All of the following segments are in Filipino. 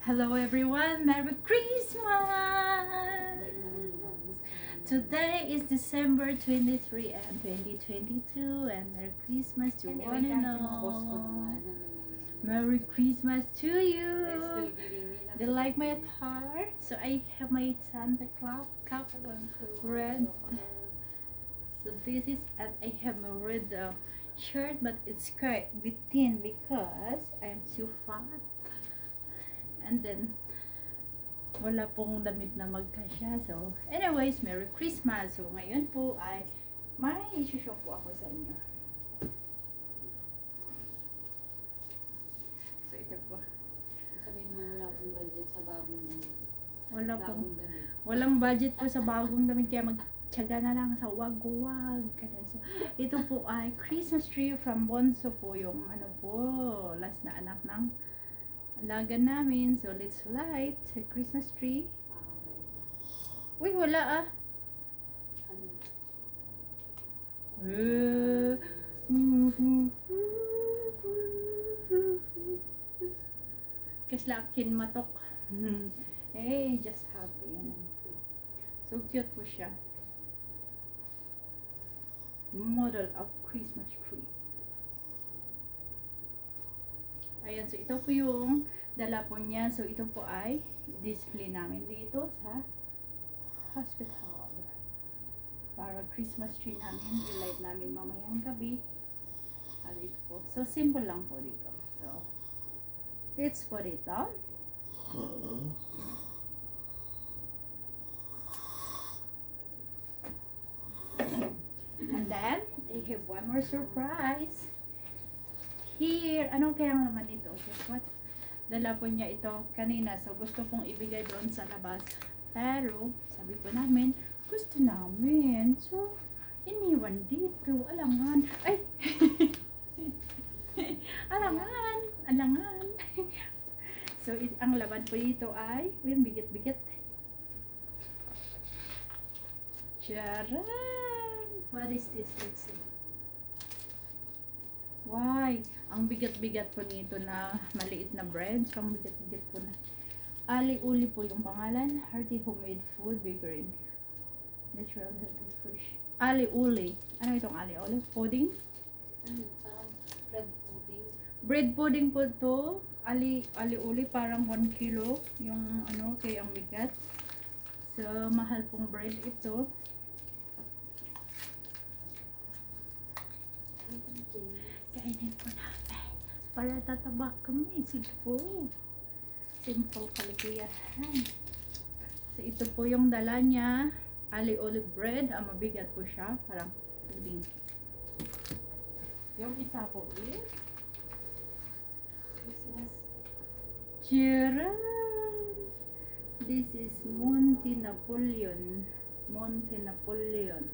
Hello everyone, Merry Christmas! Today is December 23 and 2022 and Merry Christmas to one and all. Merry Christmas to you! Do you like my attire? So I have my Santa Claus cap red. So this is, and I have my red shirt, but it's quite a bit thin because I'm too fat. And then wala pong damit na magkasya. So anyways, Merry Christmas. So ngayon po ay may isushow po ako sa inyo. So ito po. Sabihin mo wala pong budget sa bagong damit. Walang budget po sa bagong damit, kaya magtiyaga na lang sa wag-wag. So ito po ay Christmas tree from Bonso po, yung ano po, last na anak ng alaga namin. So let's light the Christmas tree. Uy, wala ah. Kaslakin matok. Hey, just happy. Yan. So cute po siya. Model of Christmas tree. Ayan, so ito po yung dala po niya. So ito po ay display namin dito sa hospital. Para Christmas tree namin, i-light namin mamayang gabi. Ito po. So simple lang po dito. So let's put it on. And then I have one more surprise. Here, ano kaya ang laman nito? Guess what? Dala po niya ito kanina. So, gusto pong ibigay doon sa labas. Pero, sabi po namin, gusto namin. So, iniwan dito. Alangan. Ay! Alangan! Alangan! So, ang laman po ito ay, yung bigat-bigat. Charan! What is this? Let's see. Why? Ang bigat-bigat po nito na maliit na bread. So, ang bigat-bigat po na. Ali-uli po yung pangalan. Hearty homemade food bakery. Natural healthy fresh. Ali-uli. Ano itong ali-uli? Pudding? Parang bread pudding. Bread pudding po to. Ali-uli parang 1 kilo. Yung ano, kaya ang bigat. So, mahal pong bread ito. Kainin po natin para tataba kami. Sige po. Simple kaligayahan. So ito po yung dala niya. Ali-olive bread. Mabigat po siya. Parang pudding. Yung isa po is Christmas. Cheers! This is Monte Napoleon. Monte Napoleon.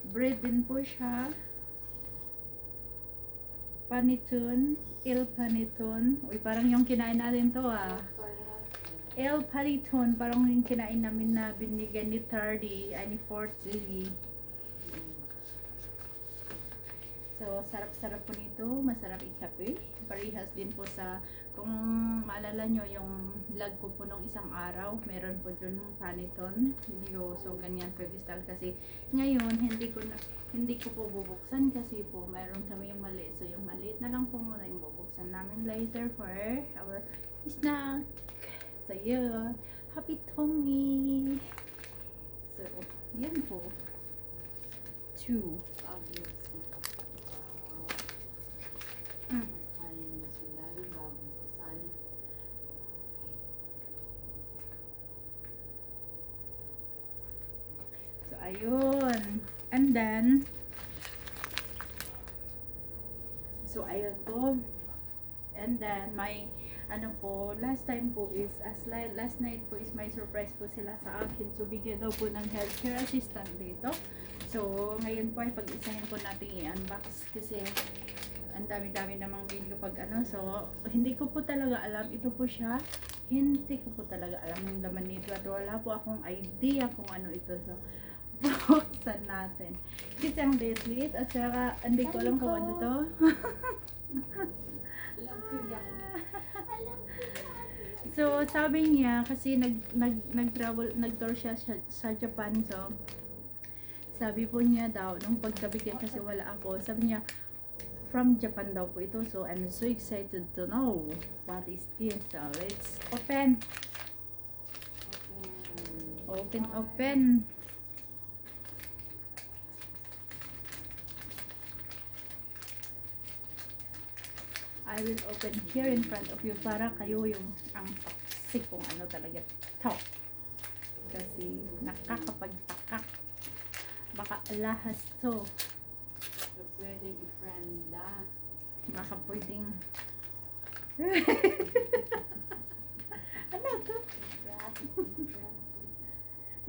Bread din po siya. Panettone, El Panettone. Uy, parang yung kinain natin to ah. El Panettone, parang yung kinain namin na binigyan ni Tardy, ni Fort Lily. So, sarap-sarap po nito. Masarap ikape. Parehas din po sa, kung maalala nyo yung vlog ko po nung isang araw, meron po dyan yung Panettone. So, ganyan po yung style kasi ngayon, hindi ko po bubuksan kasi po meron kami yung maliit. So, yung maliit na lang po muna yung bubuksan namin later for our snack. So, yun. Happy tummy! So, yan po. 2. Ayun mo sila, yung bagong kasal. So, ayun. And then, so, ayun po. And then, my, ano po, last time po is, last night po is may surprise po sila sa akin. So, bigyan daw po ng healthcare assistant dito. So, ngayon po ay pag-isahin po natin i-unbox kasi ang dami-dami namang video pag ano. So, hindi ko po talaga alam. Ito po siya. Hindi ko po talaga alam yung laman nito. At wala po akong idea kung ano ito. So, buksan natin. Kasi ang liit-liit. At saka, hindi ko alam kung ano to. Alam ko yan. So, sabi niya, kasi nag-tour siya sa Japan, so, sabi po niya daw, nung pagkabigay kasi wala ako, sabi niya, from Japan daw po ito, so I'm so excited to know what is this. So, let's open. Open. I will open here in front of you para kayo yung ang saksi kung ano talaga to. Kasi nakakapagtaka. Baka alahas to. Pwedeng i-frienda. Baka pwedeng... Ano to?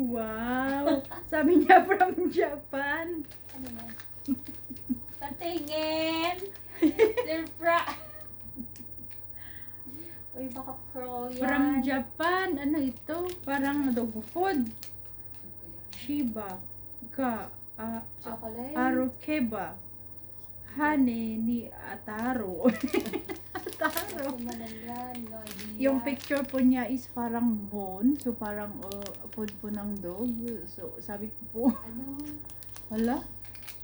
Wow! Sabi niya from Japan. Ano na? Patingin! Surprise! Uy, baka pro yan. From Japan. Ano ito? Parang dog food. Shiba. Chocolate? Arukeba. Hane ni Ataro. Ataro. Yan, no idea. Yung picture po niya is parang bone. So parang food po ng dog. So sabi ko po, Ano? wala.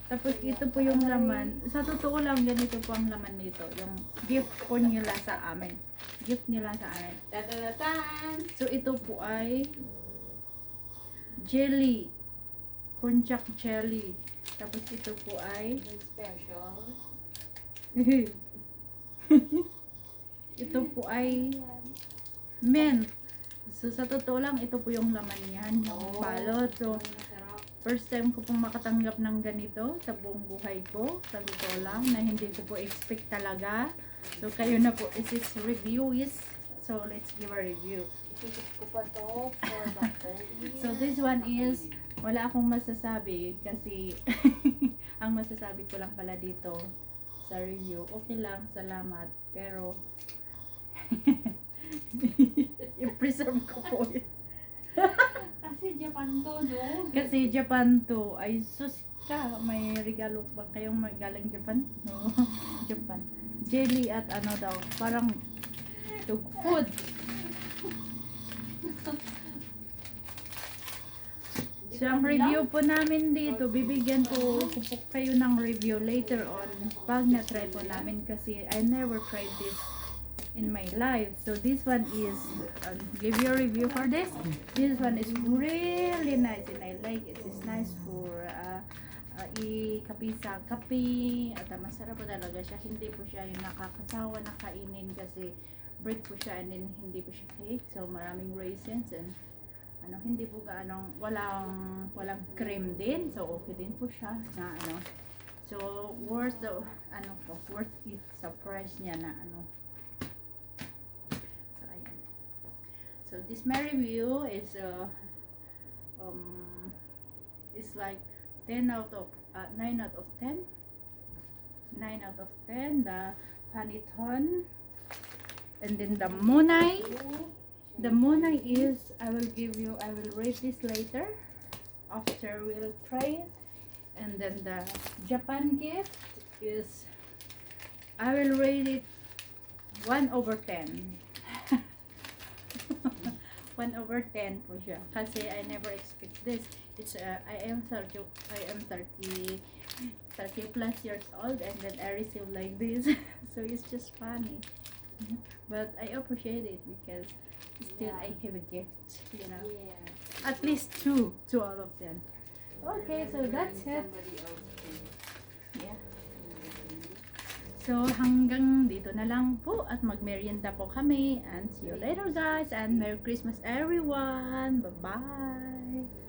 Tapos ito po yung laman. Sa totoo lang, ganito po ang laman nito. Yung gift po nila sa amin. Gift nila sa amin. Ta-ta-ta-tan! So ito po ay jelly. Konjac jelly. Tapos ito po ay Yung special. ito po ay mint. So sa totoo lang, ito po yung laman niyan, yung balot. So Masarap. first time ko pong makatanggap ng ganito sa buong buhay ko. Sa totoo lang, na hindi ko po expect talaga. So kayo na po, this is review is. So let's give a review. Isisip ko pa to for the whole year. So this one is, wala akong masasabi kasi ang masasabi ko lang pala dito sa review, okay lang, salamat. Pero i-preserve ko po. Kasi Japan to, no? Kasi Japan to, ay sus ka, may regalo ba kayong magaling Japan? No, Japan. Jelly at ano daw, parang dog food. So, ang review po namin dito, bibigyan po kayo ng review later on pag na-try po namin kasi I never tried this in my life. So, this one is, give you a review for this. This one is really nice and I like it. It's nice for i-kape sa kape at masarap po talaga siya. Hindi po siya yung nakakasawa na kainin kasi break po siya and then hindi po siya cake. So, maraming raisins and hindi po gaano, walang cream din. So, okay din po siya na So, worth it sa price niya na So, ayan. So, this my review is is like 9 out of 10. 9 out of 10. The Panettone. And then the Monai. The Monai is, I will rate this later after we'll try it. And then the Japan gift is, I will rate it 1/10. 1/10 po siya kasi I never expect this. It's I am 30 plus years old and then I receive like this. So it's just funny, but I appreciate it because still I have a gift, Yeah. at least two out of 10. Okay, so that's it. Yeah. So hanggang dito na lang po at magmerienda po kami and see you later guys and Merry Christmas everyone. Bye bye.